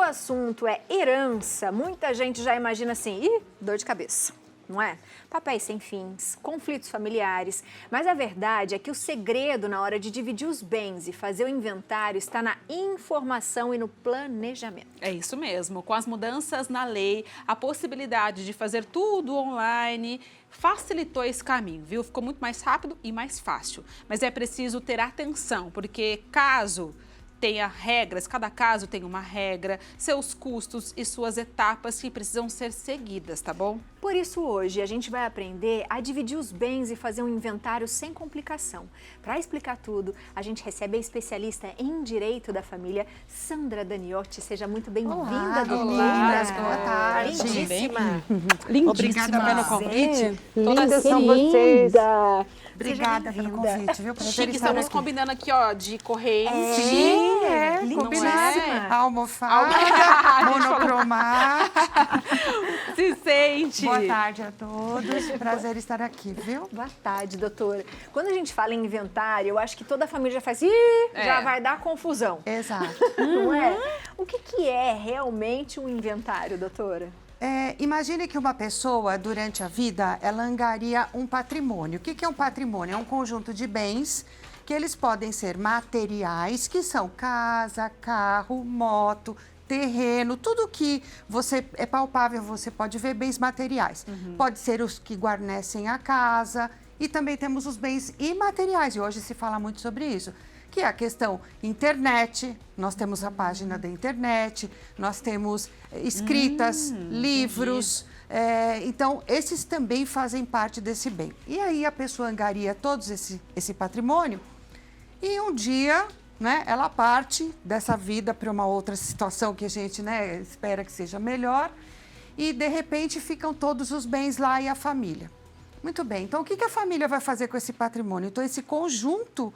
o assunto é herança, muita gente já imagina assim, dor de cabeça, não é? Papéis sem fins, conflitos familiares. Mas a verdade é que o segredo na hora de dividir os bens e fazer o inventário está na informação e no planejamento. É isso mesmo. Com as mudanças na lei, a possibilidade de fazer tudo online facilitou esse caminho, viu? Ficou muito mais rápido e mais fácil. Mas é preciso ter atenção, porque caso tenha regras, cada caso tem uma regra, seus custos e suas etapas que precisam ser seguidas, tá bom? Por isso hoje a gente vai aprender a dividir os bens e fazer um inventário sem complicação. Para explicar tudo, a gente recebe a especialista em Direito da Família, Sandra Daniotti. Seja muito bem-vinda, doutora. Meninas, boa tarde. Lindíssima. Lindíssima. Obrigada pelo convite. Lindas são vocês. Linda. Obrigada pelo convite, viu? Prazer Chique, estar estamos aqui. combinando aqui, ó, de corrente. Sim, combinado. é? Almofada, monocromar. Se sente. Boa tarde a todos. Prazer estar aqui, viu? Boa tarde, doutora. Quando a gente fala em inventário, eu acho que toda a família já faz, já vai dar confusão, Exato. não é? O que é realmente um inventário, doutora? Imagine que uma pessoa, durante a vida, ela angaria um patrimônio. O que é um patrimônio? É um conjunto de bens que eles podem ser materiais, que são casa, carro, moto, terreno, tudo que você é palpável, você pode ver bens materiais. Pode ser os que guarnecem a casa e também temos os bens imateriais, e hoje se fala muito sobre isso, que é a questão internet, nós temos a página da internet, nós temos escritas, livros, então esses também fazem parte desse bem. E aí a pessoa angaria todo esse patrimônio e um dia, né, ela parte dessa vida para uma outra situação que a gente, né, espera que seja melhor e de repente ficam todos os bens lá e a família. Muito bem, então o que a família vai fazer com esse patrimônio? Então esse conjunto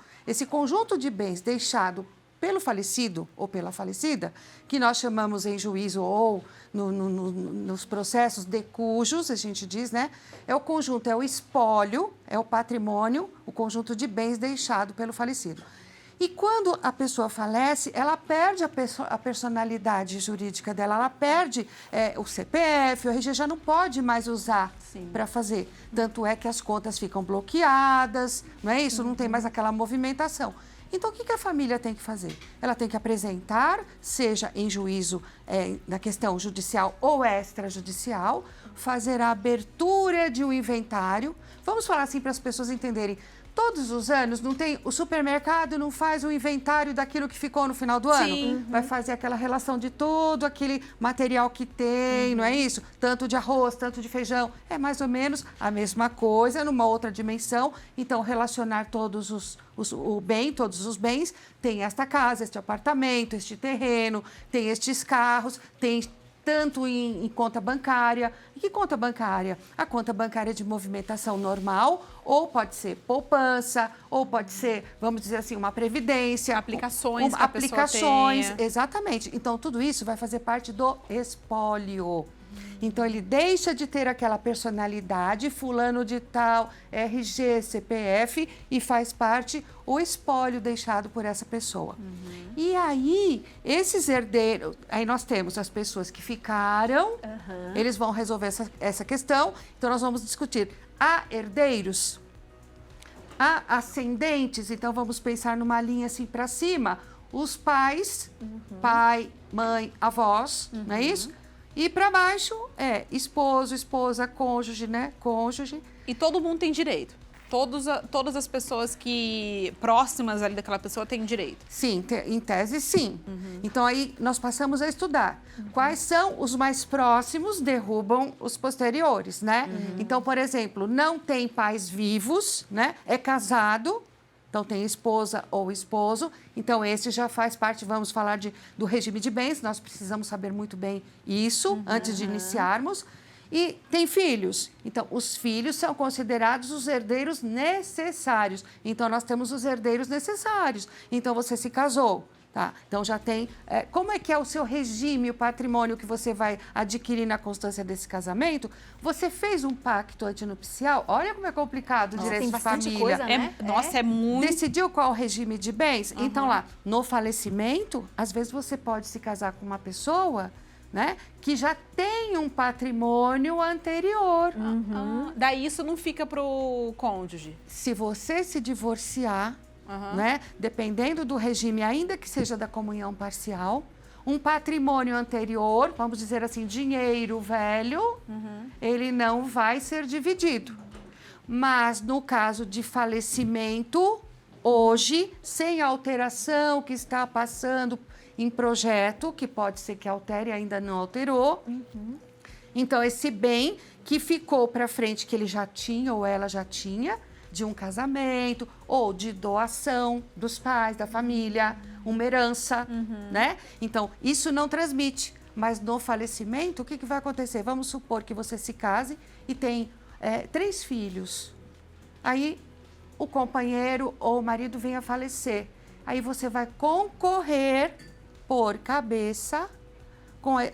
de bens deixado pelo falecido ou pela falecida, que nós chamamos em juízo ou nos processos de cujos, a gente diz, né? É o conjunto, é o espólio, é o patrimônio, o conjunto de bens deixado pelo falecido. E quando a pessoa falece, ela perde a personalidade jurídica dela, ela perde o CPF, o RG já não pode mais usar para fazer. Tanto é que as contas ficam bloqueadas, não é isso? Não tem mais aquela movimentação. Então, o que a família tem que fazer? Ela tem que apresentar, seja em juízo na questão judicial ou extrajudicial, fazer a abertura de um inventário. Vamos falar assim para as pessoas entenderem. Todos os anos, não tem, o supermercado não faz um inventário daquilo que ficou no final do ano? Sim. Vai fazer aquela relação de todo aquele material que tem, não é isso? Tanto de arroz, tanto de feijão. É mais ou menos a mesma coisa, numa outra dimensão. Então, relacionar todos todos os bens. Tem esta casa, este apartamento, este terreno, tem estes carros, tem tanto em conta bancária. E que conta bancária? A conta bancária de movimentação normal, ou pode ser poupança, ou pode ser, vamos dizer assim, uma previdência. Aplicações que a pessoa tenha. Exatamente. Então, tudo isso vai fazer parte do espólio. Então, ele deixa de ter aquela personalidade, fulano de tal, RG, CPF, e faz parte o espólio deixado por essa pessoa. E aí, esses herdeiros, aí nós temos as pessoas que ficaram, eles vão resolver essa questão, então nós vamos discutir. Há herdeiros, há ascendentes, então vamos pensar numa linha assim para cima, os pais, pai, mãe, avós, não é isso? E para baixo é esposo, esposa, cônjuge, né? Cônjuge. E todo mundo tem direito. Todas as pessoas que próximas ali daquela pessoa têm direito. Sim, em tese, sim. Então, aí nós passamos a estudar. Quais são os mais próximos, derrubam os posteriores, né? Então, por exemplo, não tem pais vivos, né? É casado, então tem esposa ou esposo. Então, esse já faz parte, vamos falar do regime de bens. Nós precisamos saber muito bem isso antes de iniciarmos. E tem filhos. Então, os filhos são considerados os herdeiros necessários. Então, nós temos os herdeiros necessários. Então, você se casou, Tá? Então já tem. Como é que é o seu regime, o patrimônio que você vai adquirir na constância desse casamento? Você fez um pacto antinupcial? Olha como é complicado o direito tem de bastante família. coisa, né? Nossa, é muito... Decidiu qual o regime de bens? Então lá, no falecimento, às vezes você pode se casar com uma pessoa, né, que já tem um patrimônio anterior. Daí isso não fica pro cônjuge. Se você se divorciar, né, dependendo do regime, ainda que seja da comunhão parcial, um patrimônio anterior, vamos dizer assim, dinheiro velho, ele não vai ser dividido. Mas no caso de falecimento, hoje, sem alteração que está passando em projeto, que pode ser que altere, ainda não alterou. Então, esse bem que ficou para frente, que ele já tinha ou ela já tinha, de um casamento ou de doação dos pais, da família, uma herança, né? Então, isso não transmite. Mas no falecimento, o que vai acontecer? Vamos supor que você se case e tem 3 filhos. Aí, o companheiro ou o marido vem a falecer. Aí você vai concorrer por cabeça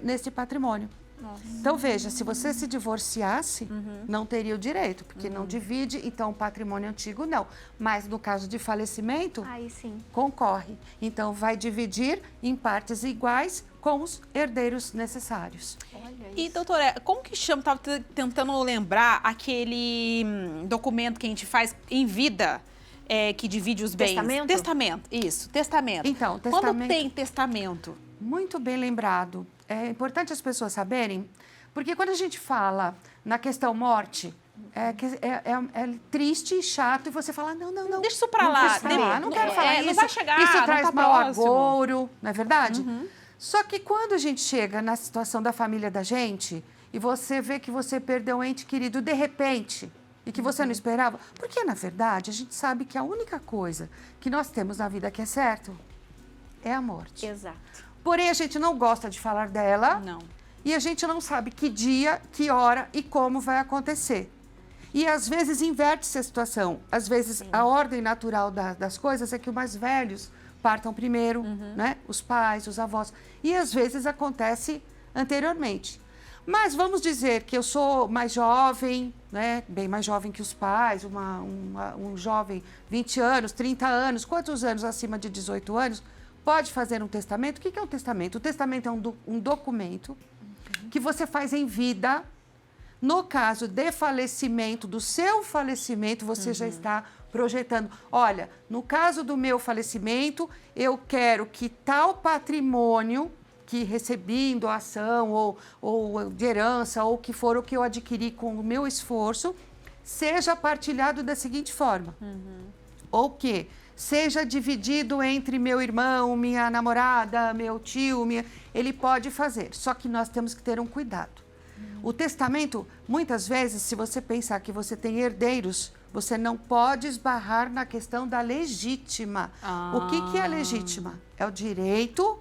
nesse patrimônio. Nossa. Então, veja, se você se divorciasse, não teria o direito, porque não divide, então o patrimônio antigo não. Mas no caso de falecimento, Aí sim. concorre. Então, vai dividir em partes iguais com os herdeiros necessários. Olha E, isso. doutora, como que chama? Estava tentando lembrar aquele documento que a gente faz em vida, que divide os bens. Testamento? Testamento, isso, testamento. Então, Quando testamento- tem testamento? Muito bem lembrado. É importante as pessoas saberem, porque quando a gente fala na questão morte, é triste e chato, e você fala, não. Deixa isso pra não lá. deixa pra lá, não quero falar isso. Não vai chegar, isso não traz tá mau próximo. agouro, não é verdade? Só que quando a gente chega na situação da família da gente, e você vê que você perdeu um ente querido de repente, e que você não esperava, porque na verdade a gente sabe que a única coisa que nós temos na vida que é certo é a morte. Exato. Porém, a gente não gosta de falar dela. Não. E a gente não sabe que dia, que hora e como vai acontecer. E às vezes inverte-se a situação. Às vezes a ordem natural das coisas é que os mais velhos partam primeiro, né? Os pais, os avós. E às vezes acontece anteriormente. Mas vamos dizer que eu sou mais jovem, né? Bem mais jovem que os pais, um jovem 20 anos, 30 anos, quantos anos acima de 18 anos, pode fazer um testamento. O que é um testamento? O testamento é um documento que você faz em vida. No caso de falecimento, do seu falecimento, você já está projetando. Olha, no caso do meu falecimento, eu quero que tal patrimônio que recebi em doação ou de herança, ou que for o que eu adquiri com o meu esforço, seja partilhado da seguinte forma. Ou que seja dividido entre meu irmão, minha namorada, meu tio, ele pode fazer. Só que nós temos que ter um cuidado. O testamento, muitas vezes, se você pensar que você tem herdeiros, você não pode esbarrar na questão da legítima. O que é legítima? É o direito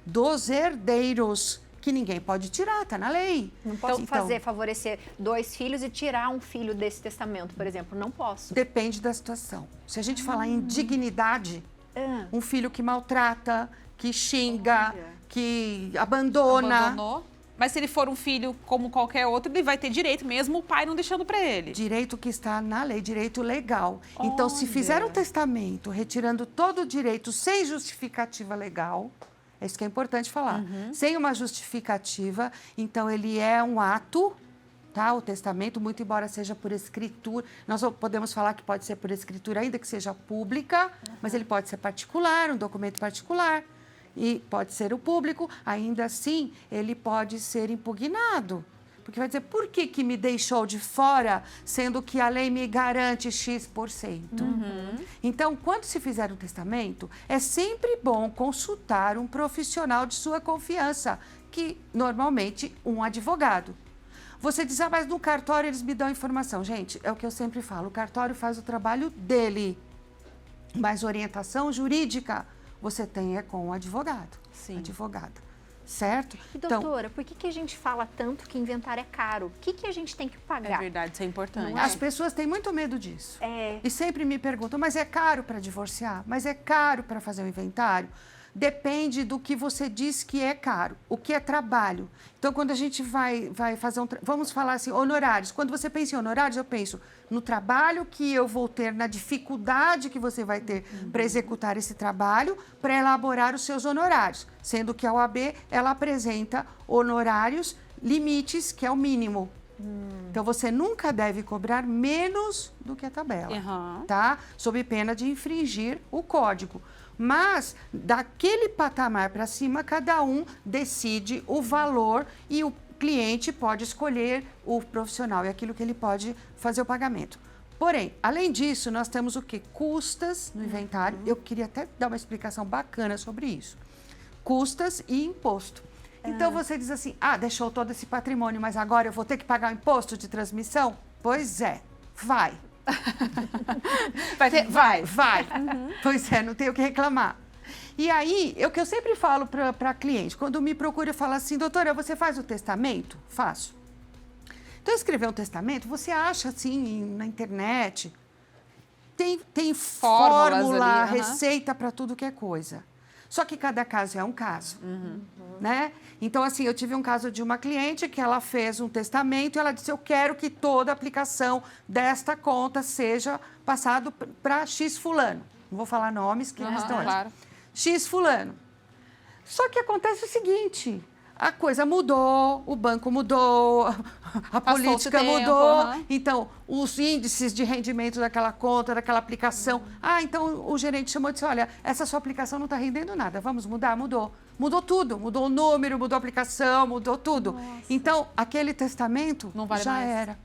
dos herdeiros, que ninguém pode tirar, está na lei. Não posso favorecer 2 filhos e tirar um filho desse testamento, por exemplo. Não posso. Depende da situação. Se a gente falar em dignidade, um filho que maltrata, que xinga, que abandona. Abandonou. Mas se ele for um filho como qualquer outro, ele vai ter direito, mesmo o pai não deixando para ele. Direito que está na lei, direito legal. Então, se fizer um testamento retirando todo o direito sem justificativa legal, é isso que é importante falar. Sem uma justificativa, então ele é um ato, tá? O testamento, muito embora seja por escritura, nós podemos falar que pode ser por escritura, ainda que seja pública, mas ele pode ser particular, um documento particular, e pode ser o público, ainda assim, ele pode ser impugnado. Porque vai dizer, por que me deixou de fora, sendo que a lei me garante X%? Então, quando se fizer um testamento, é sempre bom consultar um profissional de sua confiança, que normalmente um advogado. Você diz, mas no cartório eles me dão informação. Gente, é o que eu sempre falo, o cartório faz o trabalho dele, mas orientação jurídica você tem com o advogado, advogada. Certo? E doutora, por que a gente fala tanto que inventário é caro? O que a gente tem que pagar? É verdade, isso é importante. As pessoas têm muito medo disso. É. E sempre me perguntam, mas é caro para divorciar? Mas é caro para fazer um inventário? depende do que você diz que é caro, o que é trabalho. Então, quando a gente vai fazer vamos falar assim, honorários. Quando você pensa em honorários, eu penso no trabalho que eu vou ter, na dificuldade que você vai ter para executar esse trabalho, para elaborar os seus honorários. Sendo que a OAB, ela apresenta honorários, limites, que é o mínimo. Então, você nunca deve cobrar menos do que a tabela, tá? Sob pena de infringir o código. Mas, daquele patamar para cima, cada um decide o valor e o cliente pode escolher o profissional e aquilo que ele pode fazer o pagamento. Porém, além disso, nós temos o quê? Custas no inventário. Eu queria até dar uma explicação bacana sobre isso. Custas e imposto. Então, você diz assim, deixou todo esse patrimônio, mas agora eu vou ter que pagar o imposto de transmissão? Pois é, vai. Vai. Pois é, não tenho o que reclamar. E aí, o que eu sempre falo para cliente, quando me procura, eu falo assim, doutora, você faz o testamento? Faço. Então, escrever um testamento, você acha assim na internet, tem fórmula, ali, receita para tudo que é coisa. Só que cada caso é um caso, né? Então, assim, eu tive um caso de uma cliente que ela fez um testamento e ela disse, eu quero que toda a aplicação desta conta seja passado para X fulano. Não vou falar nomes, que eles estão antes. Claro. X fulano. Só que acontece o seguinte, a coisa mudou, o banco mudou, a política mudou. Então, os índices de rendimento daquela conta, daquela aplicação. Então o gerente chamou e disse, olha, essa sua aplicação não está rendendo nada, vamos mudar? Mudou. Mudou tudo, mudou o número, mudou a aplicação, mudou tudo. Nossa. Então, aquele testamento não vale já mais. era.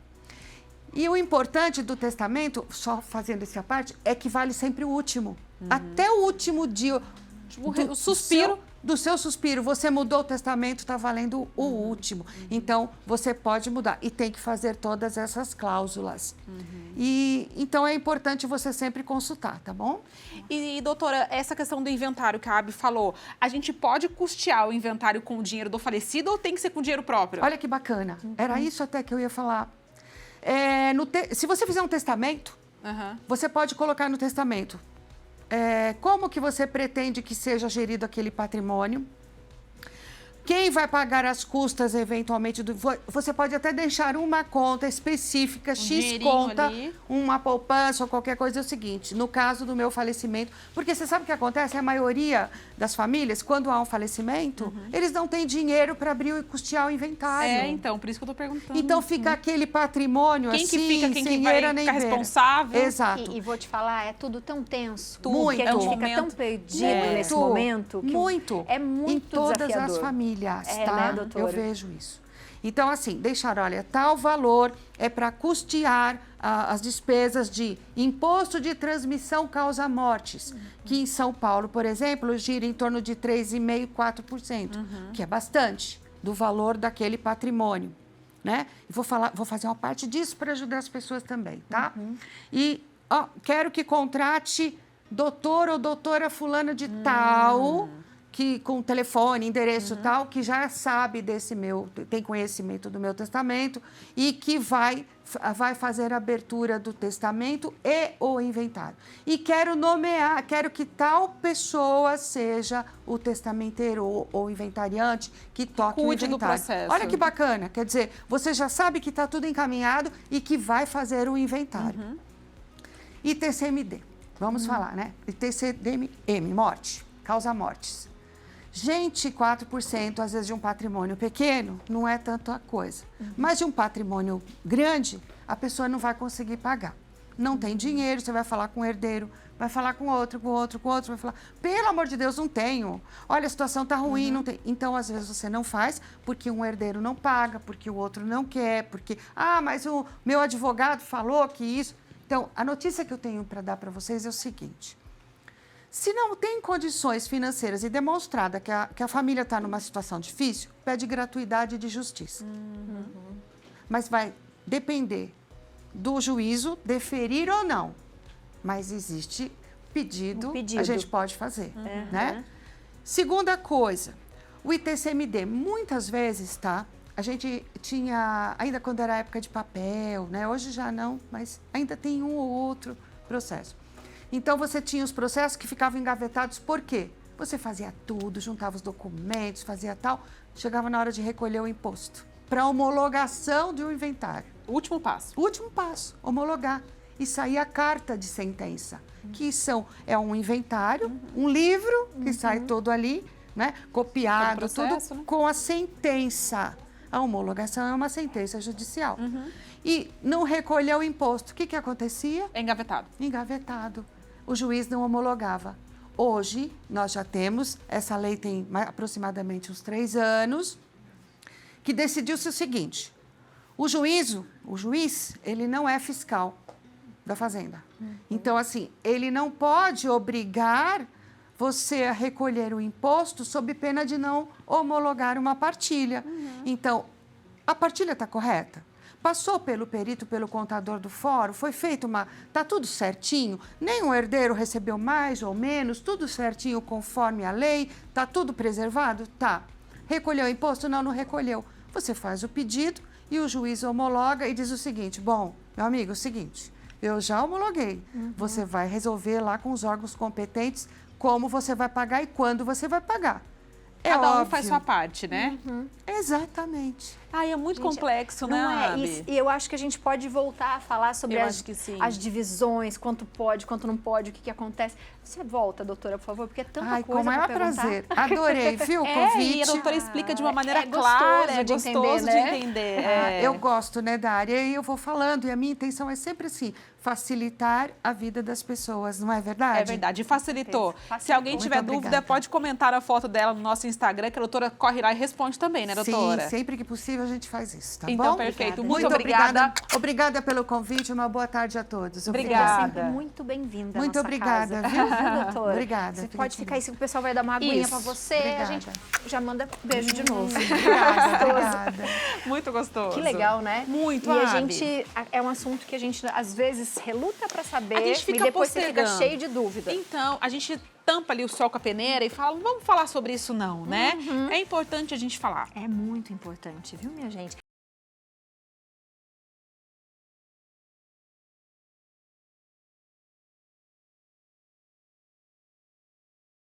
E o importante do testamento, só fazendo essa parte, é que vale sempre o último. Até o último dia. O suspiro. Do seu suspiro, você mudou o testamento, está valendo o último. Então, você pode mudar. E tem que fazer todas essas cláusulas. E então, é importante você sempre consultar, tá bom? E, doutora, essa questão do inventário que a Abi falou, a gente pode custear o inventário com o dinheiro do falecido ou tem que ser com dinheiro próprio? Olha que bacana. Era isso até que eu ia falar. Se você fizer um testamento, você pode colocar no testamento como que você pretende que seja gerido aquele patrimônio. Quem vai pagar as custas, eventualmente, você pode até deixar uma conta específica, X conta, ali, uma poupança ou qualquer coisa. É o seguinte, no caso do meu falecimento, porque você sabe o que acontece? A maioria das famílias, quando há um falecimento, eles não têm dinheiro para abrir e custear o inventário. Então, por isso que eu estou perguntando. Então, fica aquele patrimônio quem assim, que fica, quem sem que vai eira nem ficar beira. responsável. Exato. E vou te falar, é tudo tão tenso. Muito. Que a gente fica tão perdido nesse momento. Que é muito em todas desafiador. as famílias, tá? Né, doutora? Eu vejo isso. Então, assim, deixar, olha, tal valor é para custear as despesas de imposto de transmissão causa mortes, que em São Paulo, por exemplo, gira em torno de 3,5%, 4%, que é bastante do valor daquele patrimônio, né? E vou fazer uma parte disso para ajudar as pessoas também, tá? E quero que contrate doutor ou doutora fulana de tal, que com telefone, endereço tal, que já sabe tem conhecimento do meu testamento e que vai fazer a abertura do testamento e o inventário. E quero que tal pessoa seja o testamenteiro ou inventariante que toque o inventário. Do processo. Olha que bacana, quer dizer, você já sabe que está tudo encaminhado e que vai fazer o inventário. E TCMD, vamos falar, né? E TCMD, morte, causa mortes. Gente, 4%, às vezes, de um patrimônio pequeno, não é tanta coisa. Mas de um patrimônio grande, a pessoa não vai conseguir pagar. Não tem dinheiro, você vai falar com o herdeiro, vai falar com outro, vai falar, pelo amor de Deus, não tenho. Olha, a situação está ruim, não tem. Então, às vezes, você não faz porque um herdeiro não paga, porque o outro não quer, porque, mas o meu advogado falou que isso... Então, a notícia que eu tenho para dar para vocês é o seguinte... Se não tem condições financeiras e demonstrada que a família está numa situação difícil, pede gratuidade de justiça. Mas vai depender do juízo deferir ou não. Mas existe pedido, a gente pode fazer, né? Segunda coisa, o ITCMD, muitas vezes, tá? A gente tinha, ainda quando era época de papel, né? Hoje já não, mas ainda tem um ou outro processo. Então, você tinha os processos que ficavam engavetados, por quê? Você fazia tudo, juntava os documentos, fazia tal, chegava na hora de recolher o imposto para homologação de um inventário. Último passo. Último passo, homologar. E sair a carta de sentença, que é um inventário, um livro que sai todo ali, né? Copiado, Todo processo, tudo né? com a sentença. A homologação é uma sentença judicial. E não recolheu o imposto. O que acontecia? É engavetado. Engavetado. O juiz não homologava. Hoje, nós já temos, essa lei tem aproximadamente uns 3 anos, que decidiu-se o seguinte: o juiz, ele não é fiscal da Fazenda. Então, assim, ele não pode obrigar você a recolher o imposto sob pena de não homologar uma partilha. Então, a partilha está correta? Passou pelo perito, pelo contador do fórum, foi feito Está tudo certinho? Nenhum herdeiro recebeu mais ou menos, tudo certinho conforme a lei? Está tudo preservado? Tá. Recolheu o imposto? Não recolheu. Você faz o pedido e o juiz homologa e diz o seguinte: bom, meu amigo, é o seguinte, eu já homologuei. Você vai resolver lá com os órgãos competentes como você vai pagar e quando você vai pagar. É Cada um óbvio. faz sua parte, né? Exatamente. Ai, é muito Gente, complexo, não né, é? Abi? E eu acho que a gente pode voltar a falar sobre Eu as, acho que sim. as divisões, quanto pode, quanto não pode, o que acontece. Você volta, doutora, por favor, porque é tanta Ai, coisa com o maior pra perguntar. prazer. Adorei, viu, o E convite. a doutora explica de uma maneira é gostoso clara, é de gostoso entender, né? de entender. Eu gosto, né, da área e eu vou falando. E a minha intenção é sempre assim, facilitar a vida das pessoas, não é verdade? É verdade, facilitou. Facilitou. Se alguém Muito tiver dúvida, obrigada. pode comentar a foto dela no nosso Instagram, que a doutora corre lá e responde também, né, doutora? Sim, sempre que possível a gente faz isso, tá Então, bom? perfeito. Obrigada. Muito obrigada. Obrigada pelo convite, uma boa tarde a todos. Obrigada. Você é sempre muito bem-vinda à Muito nossa obrigada, casa. viu? doutora? Obrigada, Você pode Felipe. ficar aí, se o pessoal vai dar uma aguinha Isso. pra você, Obrigada. a gente já manda beijo de novo. Obrigada. Muito gostoso. Que legal, né? Muito, E a Abi. gente, é um assunto que a gente, às vezes, reluta pra saber A gente fica e depois você fica postergando. cheio de dúvida. Então, a gente tampa ali o sol com a peneira e fala, não vamos falar sobre isso não, né? É importante a gente falar. É muito importante, viu, minha gente?